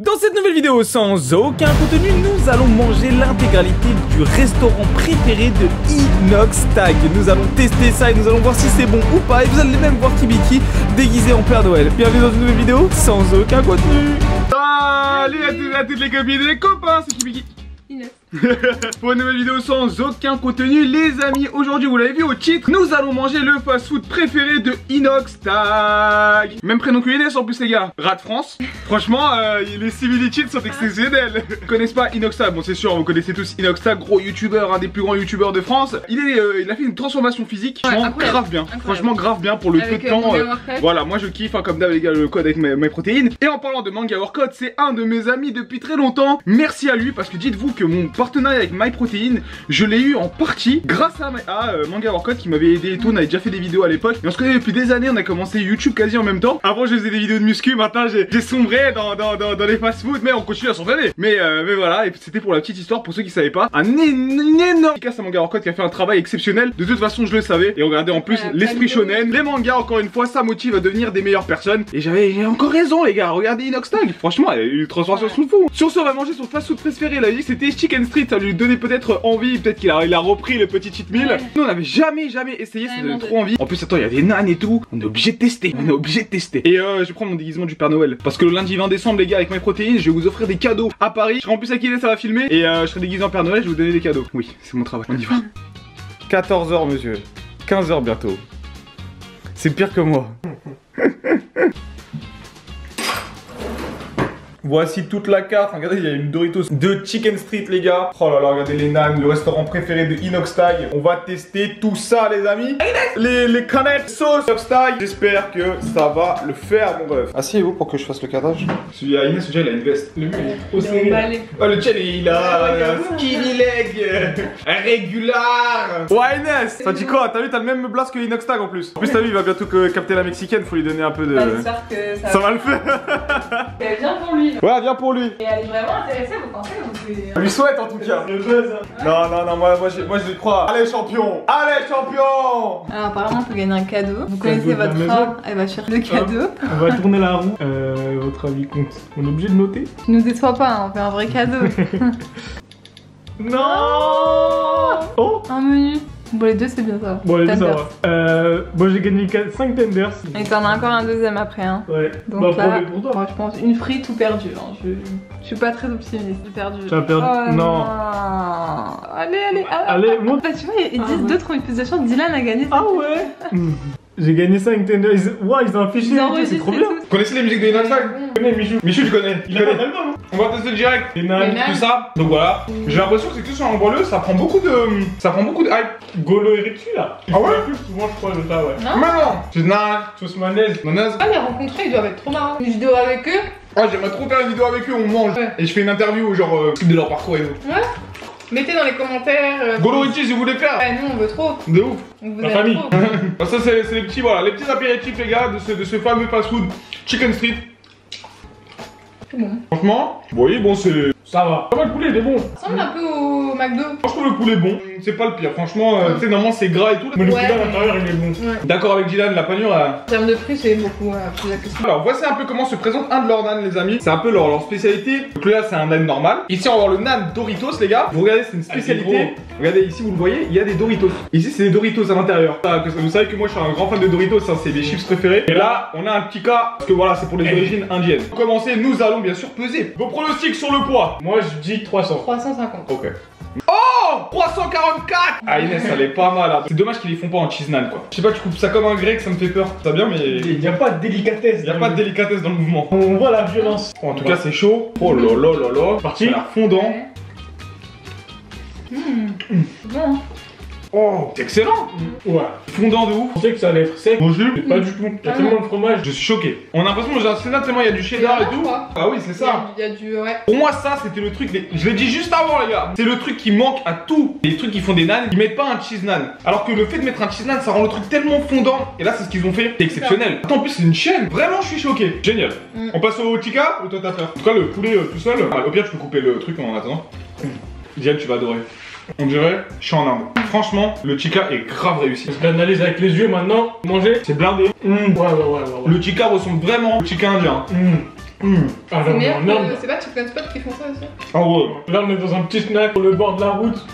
Dans cette nouvelle vidéo sans aucun contenu, nous allons manger l'intégralité du restaurant préféré de Inox Tag. Nous allons tester ça et nous allons voir si c'est bon ou pas. Et vous allez même voir Kibiki déguisé en Père Noël. Bienvenue dans une nouvelle vidéo sans aucun contenu. Salut à toutes les copines et les copains, c'est Kibiki. Pour une nouvelle vidéo sans aucun contenu, les amis, aujourd'hui vous l'avez vu au titre, nous allons manger le fast-food préféré de Inox Tag. Même prénom que Inès en plus les gars. Rat France. Franchement, les similitudes sont exceptionnelles. Vous connaissez pas Inox Tag? Bon c'est sûr, vous connaissez tous Inox Tag, gros youtubeur, un des plus grands youtubeurs de France. Il a fait une transformation physique, franchement grave bien. Franchement grave bien pour le peu de temps. Voilà, moi je kiffe, hein, comme d'hab les gars, le code avec mes protéines. Et en parlant de Manga Workout, c'est un de mes amis depuis très longtemps. Merci à lui parce que dites-vous que mon partenariat avec MyProtein, je l'ai eu en partie grâce à Manga Workout qui m'avait aidé et tout. On avait déjà fait des vidéos à l'époque et on se connaît depuis des années. On a commencé YouTube quasi en même temps. Avant je faisais des vidéos de muscu, maintenant j'ai sombré dans les fast-food, mais on continue à s'entraîner. Mais voilà, et c'était pour la petite histoire pour ceux qui savaient pas. Un énorme dédicace à Manga Workout qui a fait un travail exceptionnel. De toute façon je le savais. Et regardez en plus l'esprit shonen, les mangas encore une fois, ça motive à devenir des meilleures personnes. Et j'ai encore raison les gars. Regardez Inox Tag, franchement elle a eu une transformation fou. Sur ce on va manger son fast-food préféré. Il a dit que c'était Chicken Street, ça lui donnait peut-être envie, peut-être qu'il a repris le petit cheat meal. Nous on avait jamais essayé, ça donnait trop envie. En plus attends, il y a des nanes et tout, on est obligé de tester, Et je prends mon déguisement du Père Noël parce que le lundi 20 décembre les gars, avec MyProtein, je vais vous offrir des cadeaux à Paris. Je serai en plus à Kiné, ça va filmer et je serai déguisé en Père Noël, je vais vous donner des cadeaux. Oui, c'est mon travail, on y va. 14h monsieur, 15h bientôt. C'est pire que moi. Voici toute la carte, regardez il y a une Doritos de Chicken Street les gars. Oh là là, regardez les nanes, le restaurant préféré de Inox Tag. On va tester tout ça les amis. Les canettes sauce Inox Tag. J'espère que ça va le faire mon ref. Asseyez-vous pour que je fasse le cadrage. Celui à Inès, il a une veste. Le mien il est trop serré. Oh le tien il a un skinny leg régular. Ouais Inès, ça dit quoi? T'as vu, t'as le même blast que Inox Tag en plus. En plus t'as vu, il va bientôt capter la mexicaine, faut lui donner un peu de... J'espère que ça va le faire. Elle vient pour lui. Ouais, viens pour lui. Et elle est vraiment intéressée, vous pensez? On lui souhaite en tout cas. Non, moi je crois. Allez champion. Allez champion. Alors apparemment on peut gagner un cadeau. Vous connaissez votre femme, elle va chercher le cadeau. On va tourner la roue. Votre avis compte. On est obligé de noter. Tu nous déçois pas, hein, on fait un vrai cadeau. Non. Oh. Un menu. Bon les deux c'est bien ça. Bon les deux ça va. Bon j'ai gagné 5 tenders. Et t'en as encore un deuxième après hein. Ouais. Donc bah, là, pour toi. moi je pense une frite ou perdu hein. Je suis pas très optimiste. Perdu. Tu as perdu. Oh, non. Allez monte. Bah tu vois ils disent d'autres manifestations. Dylan a gagné. Ah ouais. J'ai gagné 5 tenders. Ils ont affiché, c'est trop bien. Vous connaissez les musiques de Inox Tag? Je connais Michou. Michou tu connais? Il a pas d'album. On va tester direct. Les nanes, tout ça. Donc voilà. J'ai l'impression que c'est que sur un boileux, ça prend beaucoup de hype. Golo Erectu là. Ah ouais? Souvent je crois de ça ouais. Non. Mais non. C'est naze. Sauce mayonnaise. Ah les rencontrés ils doivent être trop marrants. Une vidéo avec eux. Ah j'aimerais trop faire une vidéo avec eux, on mange. Ouais. Et je fais une interview genre de leur parcours et tout. Ouais. Mettez dans les commentaires. Golorucci si vous voulez faire. Ouais, nous on veut trop. De ouf. On vous La aime famille. trop. Bah, ça c'est les petits voilà, les petits apéritifs les gars de ce fameux fast food Chicken Street. C'est bon. Franchement, vous voyez bon c'est... Ça va. Comment le poulet il est bon. Ça ressemble un peu au McDo. Moi je trouve le poulet bon, c'est pas le pire, franchement, tu sais normalement c'est gras et tout. Mais le Ouais. poulet à l'intérieur il est bon. Ouais. D'accord avec Dylan, la panure En termes de prix, c'est beaucoup plus la question. Alors voici un peu comment se présente un de leurs nanes les amis. C'est un peu leur spécialité. Donc là c'est un nan normal. Ici on va voir le nan Doritos les gars. Vous regardez c'est une spécialité. Regardez ici vous le voyez, il y a des Doritos. Ici c'est des Doritos à l'intérieur. Vous savez que moi je suis un grand fan de Doritos, hein, c'est mes chips préférés. Et là on a un petit cas, parce que voilà c'est pour les origines indiennes. Pour commencer nous allons bien sûr peser. Vos pronostics sur le poids. Moi je dis 300. 350. Ok. Oh 344. Ah Inès elle est pas mal là. C'est dommage qu'ils les font pas en cheese nan quoi. Je sais pas, tu coupes ça comme un grec, ça me fait peur. Ça bien mais... Il n'y a pas de délicatesse. Il y a pas de délicatesse dans le mouvement. On voit la violence. En tout cas c'est chaud. Oh là là là là. Parti. Ça a l'air fondant. Ouais. Bon. Oh c'est excellent. Ouais. Fondant de ouf. Je pensais que ça allait être sec. Bon jus. Mais pas du tout. Il y a tellement de fromage. Je suis choqué. On a l'impression que j'ai un sénat tellement il y a du cheddar et tout. Ah oui c'est ça. Il y a du ouais. Pour moi ça c'était le truc, je l'ai dit juste avant les gars. C'est le truc qui manque à tous les trucs qui font des nanes. Ils mettent pas un cheese nan. Alors que le fait de mettre un cheese nan ça rend le truc tellement fondant. Et là c'est ce qu'ils ont fait. C'est exceptionnel. Attends en plus c'est une chaîne. Vraiment je suis choqué. Génial. On passe au tikka ou toi t'as peur? En tout cas le poulet tout seul. Au pire tu peux couper le truc en attendant. Diane tu vas adorer. On dirait, je suis en Inde. Franchement, le tikka est grave réussi. Je l'analyse avec les yeux maintenant. Manger. C'est blindé. Ouais. Le tikka ressemble vraiment au tikka indien. Ah, C'est là, meilleur on est en que. Inde. C'est pas Chicken Spot qui font ça aussi? Ah ouais. Là, on est dans un petit snack sur le bord de la route.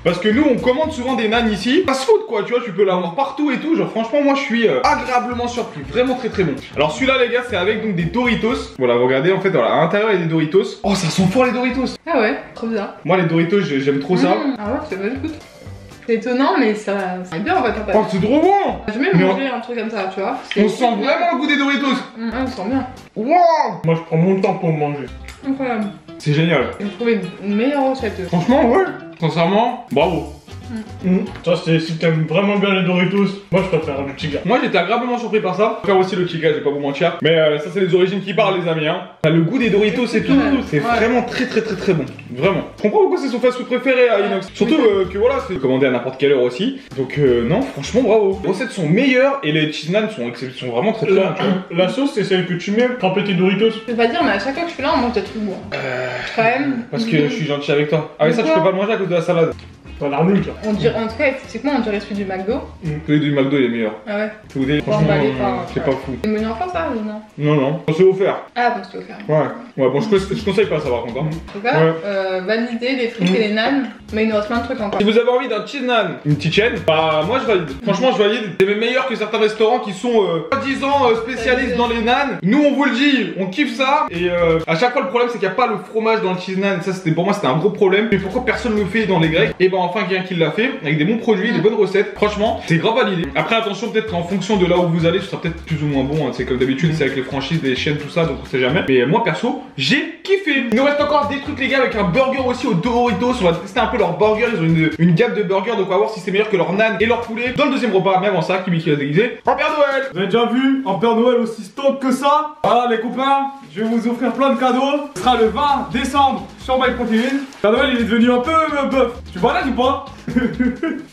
Parce que nous on commande souvent des nanes ici. Fast food quoi, tu vois, tu peux l'avoir partout et tout. Genre franchement moi je suis agréablement surpris. Vraiment très très bon. Alors celui-là les gars c'est avec donc des Doritos. Voilà, regardez en fait voilà, à l'intérieur il y a des Doritos. Oh ça sent fort les Doritos. Ah ouais, trop bizarre. Moi les Doritos j'aime trop ça. Ah ouais, c'est pas du tout. C'est étonnant, mais ça c'est bien en fait. Oh c'est trop bon. J'ai jamais mangé un truc comme ça, tu vois. On sent vraiment le goût des Doritos. Ah, on sent bien. Wow. Moi, je prends mon temps pour manger. Incroyable. C'est génial. J'ai trouvé une meilleure recette. Franchement ouais. Sincèrement, bravo. Ça, c'est si t'aimes vraiment bien les Doritos, moi, je préfère le Chica. Moi j'étais agréablement surpris par ça. Je préfère aussi le Chica, je vais pas vous mentir. Mais ça c'est les origines qui parlent les amis hein. Enfin, le goût des Doritos et tout, c'est vraiment très très très très bon. Vraiment. Je comprends pourquoi c'est son fast food préféré à Inox. Surtout que voilà, c'est commandé à n'importe quelle heure aussi. Donc non, franchement bravo. Les recettes sont meilleures et les cheese naan sont vraiment très très bons. La sauce, c'est celle que tu mets quand tes Doritos. Je peux pas dire, mais à chaque fois que je suis là, on mange des trucs bons. Quand même. Parce que je suis gentil avec toi. Ah mais ça tu peux pas le manger à cause de la salade. T'as l'air nul, ça. On dirait, en tout cas, effectivement, on dirait celui du McDo. Celui du McDo il est meilleur. Ah ouais. Vous voulez, franchement, c'est pas fou. C'est menu enfant ça ou non? Non, non, c'est offert. Ah, bon, c'est offert. Ouais, bon, je conseille pas ça par contre. Hein. En tout cas, valider les frites et les naans, mais il nous reste plein de trucs encore. Si vous avez envie d'un cheese naan, une petite chaîne, bah moi je valide. Franchement, je valide. C'est même meilleur que certains restaurants qui sont soi-disant spécialistes dans les naans. Nous, on vous le dit, on kiffe ça. Et à chaque fois, le problème c'est qu'il n'y a pas le fromage dans le cheese naan. Ça, pour moi, c'était un gros problème. Mais pourquoi personne le fait dans les Grecs? Et bah, enfin, quelqu'un qui l'a fait. Avec des bons produits, des bonnes recettes, franchement, c'est grave validé. Après, attention, peut-être qu'en fonction de là où vous allez, ce sera peut-être plus ou moins bon. Hein. C'est comme d'habitude, c'est avec les franchises, les chaînes, tout ça, donc on sait jamais. Mais moi, perso, j'ai kiffé. Il nous reste encore des trucs, les gars, avec un burger aussi au Doritos. On va tester un peu leur burger. Ils ont une gamme de burgers, donc on va voir si c'est meilleur que leur nan et leur poulet. Dans le deuxième repas, mais avant ça, Kibiki va se déguiser en Père Noël. Vous avez déjà vu un Père Noël aussi stock que ça? Voilà, les copains, je vais vous offrir plein de cadeaux. Ce sera le 20 décembre sur MyProtein. Père Noël, il est devenu un peu bœuf. Tu vois là ou pas?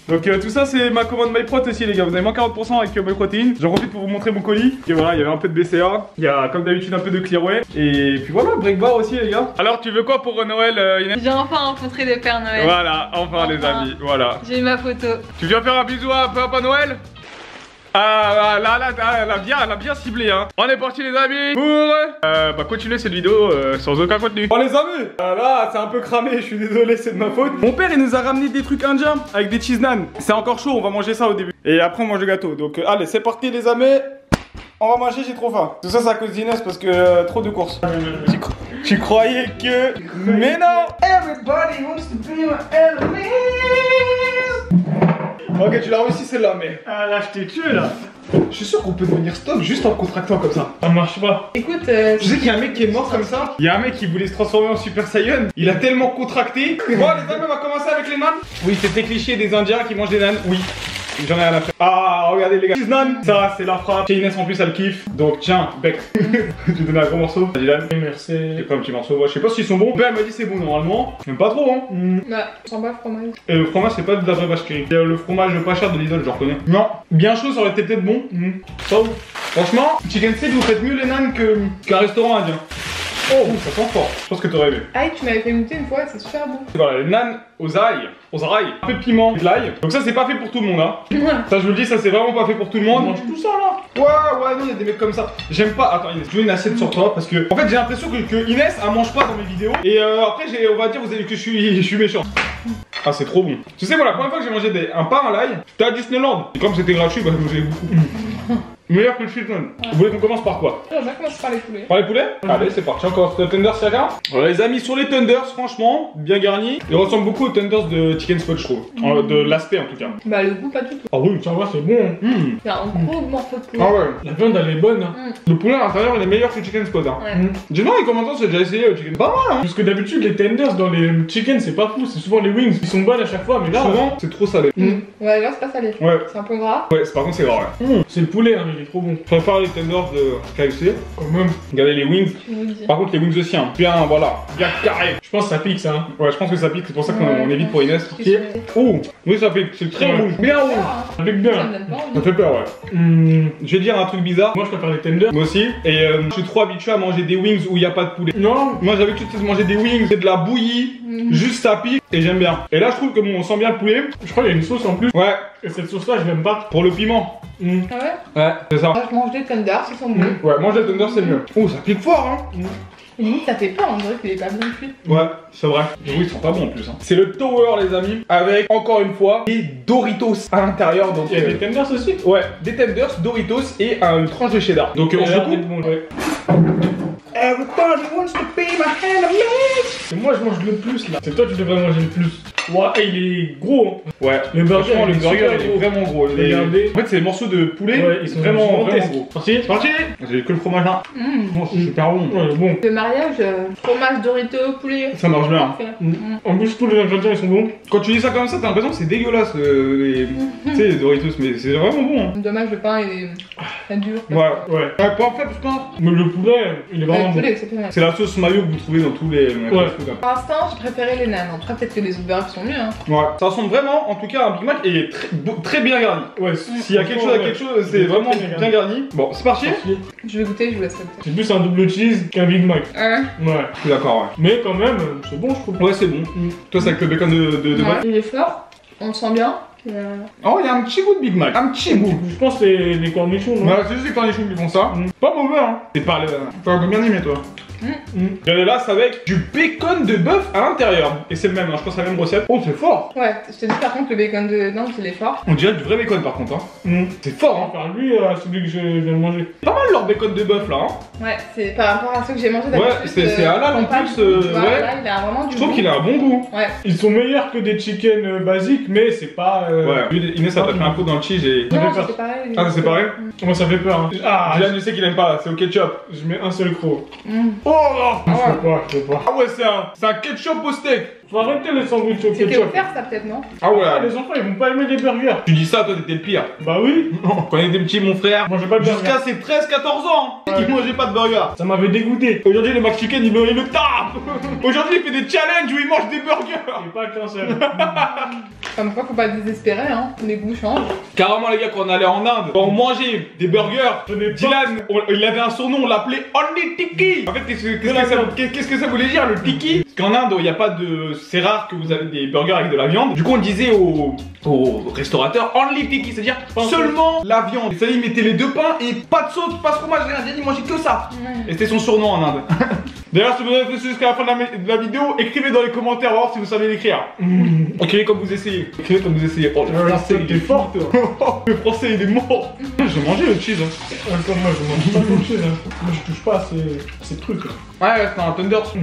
Donc tout ça c'est ma commande MyProt aussi les gars, vous avez moins 40% avec MyProtein. J'en profite pour vous montrer mon colis. Et voilà, il y avait un peu de BCA, il y a comme d'habitude un peu de Clearway. Et puis voilà, break bar aussi les gars. Alors tu veux quoi pour Noël Inès? J'ai enfin rencontré le Père Noël. Voilà, enfin les amis, voilà. J'ai eu ma photo. Tu viens faire un bisou à Papa Noël? Ah là, elle a bien ciblé hein. On est parti les amis pour continuer cette vidéo sans aucun contenu. Bon les amis, là c'est un peu cramé, je suis désolé, c'est de ma faute. Mon père il nous a ramené des trucs indiens avec des cheese naan. C'est encore chaud, on va manger ça au début. Et après on mange le gâteau. Donc allez c'est parti les amis. On va manger, j'ai trop faim. Tout ça c'est à cause d'Inès parce que trop de courses. Tu croyais que... Mais non. Everybody wants to be my enemy. Ok, tu l'as réussi celle-là, mais... Ah là, je t'ai tué là. Je suis sûr qu'on peut devenir stock juste en contractant comme ça. Ça marche pas. Écoute, Tu sais qu'il y a un mec qui est mort comme ça? Il y a un mec qui voulait se transformer en Super Saiyan. Il a tellement contracté. Bon, les amis, on va commencer avec les naans. Oui, c'était cliché des Indiens qui mangent des naans. Oui. J'en ai rien à faire. Ah, regardez les gars. Cheese naan, ça c'est la frappe. Chez Inès en plus elle kiffe. Donc tiens, bec. Je vais donner un gros morceau. Dylan. Merci. J'ai pas un petit morceau. Je sais pas s'ils sont bons. Elle m'a dit c'est bon normalement. J'aime pas trop hein. bah, je sens pas le fromage. Et le fromage c'est pas de la vraie vache qui rit. Le fromage pas cher de Lidl, je le reconnais. Non, bien chaud ça aurait été peut-être bon. Ça ouf. Franchement, Chicken Street vous faites mieux les naans qu'un restaurant indien. Oh, ça sent fort. Je pense que t'aurais aimé. Aïe, tu m'avais fait goûter une fois, c'est super bon. Voilà, les naans aux ail, un peu de piment, de l'ail. Donc ça c'est pas fait pour tout le monde hein. Ça je vous le dis, ça c'est vraiment pas fait pour tout le monde. On mange tout ça là. Ouais, non, il y a des mecs comme ça. J'aime pas. Attends Inès, je veux une assiette sur toi parce que en fait j'ai l'impression que Inès elle mange pas dans mes vidéos. Et après on va dire vous avez que je suis méchant. Ah c'est trop bon. Tu sais moi la première fois que j'ai mangé un pain à l'ail, c'était à Disneyland. Et comme c'était gratuit, bah j'ai beaucoup. Meilleur que le cheese naan. Vous voulez qu'on commence par quoi? On va commencer par les poulets. Par les poulets? Allez, c'est parti. Encore tenders chacun. Alors, les amis, sur les tenders, franchement, bien garnis. Ils ressemblent beaucoup aux tenders de Chicken Spot, je trouve. De l'aspect en tout cas. Bah, le goût, pas du tout. Ah oui, Ça va, c'est bon. C'est un gros morceau de poulet. Ah ouais. La viande elle est bonne. Le poulet à l'intérieur, il est meilleur que le Chicken Spot. Hein. Ouais. Dis-moi, les commentaires, c'est déjà essayé le Chicken. Pas mal, hein. Parce que d'habitude, les tenders dans les chicken, c'est pas fou. C'est souvent les wings. Ils sont bonnes à chaque fois, mais là. Souvent, c'est trop salé. Ouais, là, c'est pas salé. Ouais. C'est un peu gras. Ouais, par contre, c'est grave. Ouais. C'est le poulet, hein, il est trop bon. Je préfère les tenders de KFC. Quand même. Regardez les wings. Je vous le dis. Par contre, les wings aussi, hein. Bien, voilà. Bien carré. Je pense que ça pique ça. Hein. Ouais, je pense que ça pique. C'est pour ça qu'on évite pour Inès. Ouais. Oh, oui, ça pique. C'est très Ouais. rouge. Bien rouge. Ça pique Ça bien. me donne pas envie. Ça fait peur, ouais. Je vais dire un truc bizarre. Moi, je préfère les tenders. Moi aussi. Et je suis trop habitué à manger des wings où il n'y a pas de poulet. Non. Moi j'avais l'habitude de manger des wings, c'est de la bouillie, juste ça pique et j'aime bien. Et là je trouve que bon, on sent bien le poulet. Je crois qu'il y a une sauce en plus. Ouais, Et cette sauce là, je l'aime pas. pour le piment. Ah ouais? Ouais, c'est ça. Moi, je mange des tenders, ils sont bons. Ouais, manger le Thunder c'est mieux. Oh, ça pique fort hein. Limite, ça fait peur, on dirait qu'il est pas bien cuit. Ouais, c'est vrai. Et oui, ils sont pas bons en plus. Hein. C'est le Tower, les amis, avec encore une fois des Doritos à l'intérieur. Donc, il y a des tenders aussi. Ouais, des tenders, Doritos et une tranche de cheddar. Donc, on se coupe. Bon, ouais. Everybody wants to be my enemy. Et moi, je mange le plus là. C'est toi, tu devrais manger le plus. Ouais, il est gros. Hein. Ouais, le burger, le burger il est gros. vraiment gros. Regardez. En fait, c'est des morceaux de poulet. Ouais, ils sont vraiment gros. Parti. C'est parti. J'ai que le fromage là. C'est super bon. Ouais, bon. Le mariage, fromage, Doritos, poulet. Ça marche bien. Parfait. En plus, tous les ingrédients ils sont bons. Quand tu dis ça comme ça, t'as l'impression que c'est dégueulasse tu sais, les Doritos, mais c'est vraiment bon. Hein. Dommage, le pain est dur. Ouais. Ouais. Pas fait, putain. Mais le poulet, il est vraiment Le bon. poulet, exceptionnel. C'est la sauce mayo que vous trouvez dans tous les Ouais. fast-food, hein. Pour l'instant, j'ai préféré les nanes. En tout cas, peut-être que les autres burgers sont mieux. Hein. Ouais. Ça ressemble vraiment, en tout cas, à un Big Mac et il est très bien garni. Ouais, S'il y a quelque chose à quelque chose, c'est vraiment bien garni. Bon, c'est parti. Je vais goûter, je vous laisserai goûter. C'est plus un double cheese qu'un Big Mac. Ouais. Ouais. Je suis d'accord, ouais. Mais quand même, c'est bon, je trouve. Ouais, c'est bon. Toi, c'est avec le bacon de Mac. Il est fort, on le sent bien. Oh, il y a un petit goût de Big Mac. Un petit goût. Je pense que c'est les cornichons, non? Ouais, c'est juste les cornichons qui font ça. Pas mauvais, hein. C'est pas le. T'as bien aimé, toi. Et là, c'est avec du bacon de bœuf à l'intérieur. Et c'est le même, hein. Je pense que c'est la même recette. Oh, c'est fort. Ouais, je te dis par contre, le bacon de Nantes, il est fort. On dirait du vrai bacon, par contre, hein. C'est fort, hein. Enfin, lui, celui que je viens de manger. Pas mal leur bacon de bœuf, là, hein. Ouais, c'est par rapport à ceux que j'ai mangé Ouais, c'est halal en plus, ouais. Là, il a vraiment du Je trouve goût. qu'il a un bon goût. Ouais. Ils sont meilleurs que des chicken basiques, mais c'est pas. Ouais, Inès, ça t'a fait un coup dans le cheese et. Ça Non, fait peur. c'est pareil. Ah, c'est pareil. Moi, ça fait peur. Hein. Ah, Dylan, je sais qu'il aime pas, c'est au ketchup. je mets un seul croc. Oh Je peux pas. Ah ouais, c'est un ketchup au steak. Faut arrêter les sandwichs au C'était ketchup. offert, ça peut-être, non? Ah ouais. Ah, les enfants, ils vont pas aimer les burgers. Tu dis ça, toi, t'étais le pire. Bah oui. Quand on était petit, mon frère, Moi, j'ai pas de burger. jusqu'à ses 13-14 ans, il mangeait pas de burger. Ça m'avait dégoûté. Aujourd'hui, le McChicken, il le tape. Aujourd'hui, il fait des challenges où il mange des burgers. Et pas qu'un seul. Comme quoi, faut pas désespérer, hein. Les goûts changent. Carrément, les gars, quand on allait en Inde, quand on mangeait des burgers, Dylan, il avait un surnom, on l'appelait Only Tiki. En fait, qu'est-ce que ça voulait dire, le Tiki? Parce qu'en Inde, il n'y a pas de. C'est rare que vous avez des burgers avec de la viande. Du coup, on disait aux restaurateurs Only Tiki, c'est-à-dire seulement la viande. C'est-à-dire, il mettait les deux pains et pas de sauce, pas de fromage, rien. Il mangeait que ça. Et c'était son surnom en Inde. D'ailleurs, si vous avez fait jusqu'à la fin de la vidéo, écrivez dans les commentaires, on va voir si vous savez l'écrire. Écrivez comme vous essayez. Écrivez comme vous essayez. Oh, le français, il est fort, toi. Le français, il est mort. J'ai mangé le cheese. Comme moi, je mange pas de cheese. Moi, je touche pas à ces trucs. Là. Ouais, c'est un Thunders.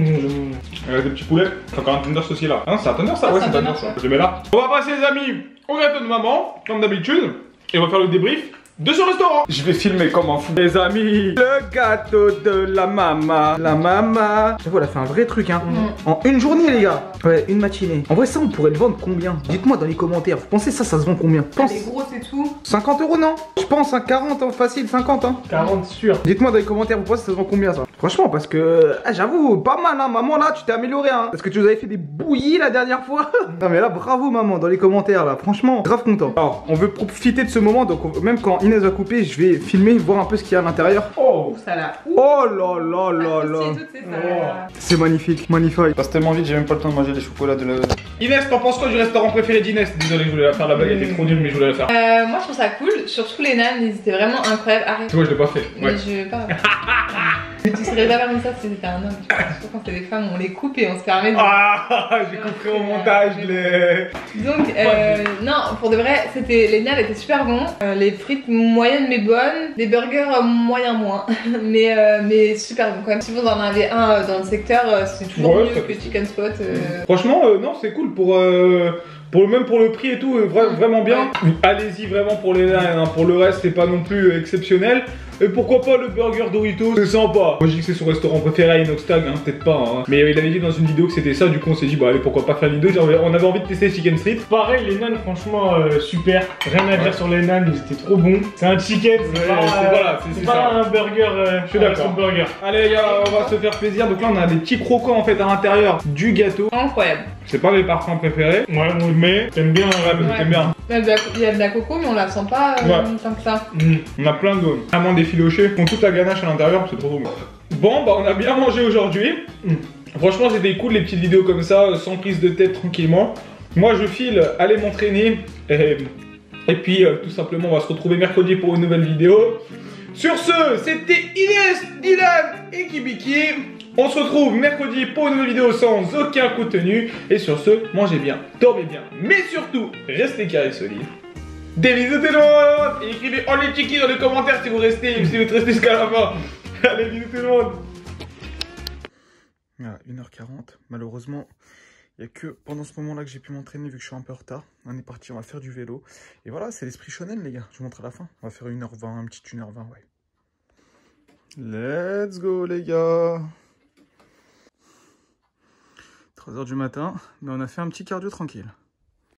Des petits poulets. T'as encore un Thunders aussi là. Ah non, c'est un Thunders ça? Ouais, c'est un Thunders. Je le mets là. On va passer, les amis, au gâteau de maman, comme d'habitude. Et on va faire le débrief de ce restaurant. Je vais filmer comme un fou. Les amis, le gâteau de la maman. La maman. J'avoue, elle a fait un vrai truc, hein. En une journée, les gars. Ouais, une matinée. En vrai, ça, on pourrait le vendre combien? Dites-moi dans les commentaires. Vous pensez ça se vend combien? Pense. Les gros, c'est tout. 50 €, non? Je pense, hein, 40, hein, facile, 50, hein. 40 sûr. Dites-moi dans les commentaires, vous pensez que ça se vend combien, ça? Franchement, parce que, j'avoue, pas mal, hein. Maman, là, tu t'es amélioré, hein. Parce que tu nous avais fait des bouillies la dernière fois. Non, mais là, bravo, maman, dans les commentaires, là. Franchement, grave content. Alors, on veut profiter de ce moment, donc même quand Inès va couper, je vais filmer, voir un peu ce qu'il y a à l'intérieur. Oh, Ça là. Oh là là là là. C'est magnifique, magnifique. Ça passe tellement vite, j'ai même pas le temps de manger les chocolats de la... Inès, t'en penses quoi du restaurant préféré d'Inès? Désolé, je voulais la faire, la blague était trop nulle, mais je voulais la faire. Moi, je trouve ça cool. Surtout les nanes, ils étaient vraiment incroyables. Arrête. Tu vois, je l'ai pas fait. Ouais. Mais je pas. Tu serais pas comme ça si c'était un homme. Surtout quand c'est des femmes, on les coupe et on se permet de. Ah, j'ai compris au montage les... Donc, non, pour de vrai, les nanes étaient super bons. Les frites moyennes mais bonnes. Les burgers moyens moins. mais super bons quand même. Si vous en avez un dans le secteur, c'est toujours mieux que Chicken Spot. Franchement, non, c'est cool même pour le prix et tout, vraiment bien. Allez-y vraiment pour les nains, hein. Pour le reste, c'est pas non plus exceptionnel. Et pourquoi pas le burger Doritos, c'est sympa. Moi je dis que c'est son restaurant préféré à Inoxtag, hein, peut-être pas, hein. Mais il avait dit dans une vidéo que c'était ça, du coup on s'est dit bah allez pourquoi pas faire une vidéo, on avait envie de tester Chicken Street. pareil, les nanes, franchement, super. Rien à dire sur les nanes, ils étaient trop bons. C'est un chicken, c'est pas un burger. Je suis d'accord. Burger. Allez les gars, on va se faire plaisir. Donc là on a des petits croquants en fait à l'intérieur du gâteau. Incroyable. C'est pas mes parfums préférés. Ouais, mais t'aimes bien. T'aimes bien. Il y a de la coco, mais on la sent pas tant que ça. On a plein de amandes effilochées qui ont toute la ganache à l'intérieur, c'est trop bon. Bon, bah on a bien mangé aujourd'hui. Franchement, c'était cool les petites vidéos comme ça, sans prise de tête, tranquillement. Moi, je file aller m'entraîner et Et puis tout simplement, on va se retrouver mercredi pour une nouvelle vidéo. Sur ce, c'était Inès, Dylan et Kibiki. On se retrouve mercredi pour une nouvelle vidéo sans aucun contenu. Et sur ce, mangez bien, dormez bien, mais surtout, restez carrés solides. Des bisous tout le monde. Et écrivez en les tiki dans les commentaires si vous restez jusqu'à la fin. Allez, bisous tout le monde. Voilà, 1h40. Malheureusement, il n'y a que pendant ce moment-là que j'ai pu m'entraîner vu que je suis un peu en retard. On est parti, on va faire du vélo. Et voilà, c'est l'esprit shonen, les gars. Je vous montre à la fin. On va faire 1h20, un petit 1h20, ouais. Let's go, les gars. 3h du matin. Mais on a fait un petit cardio tranquille.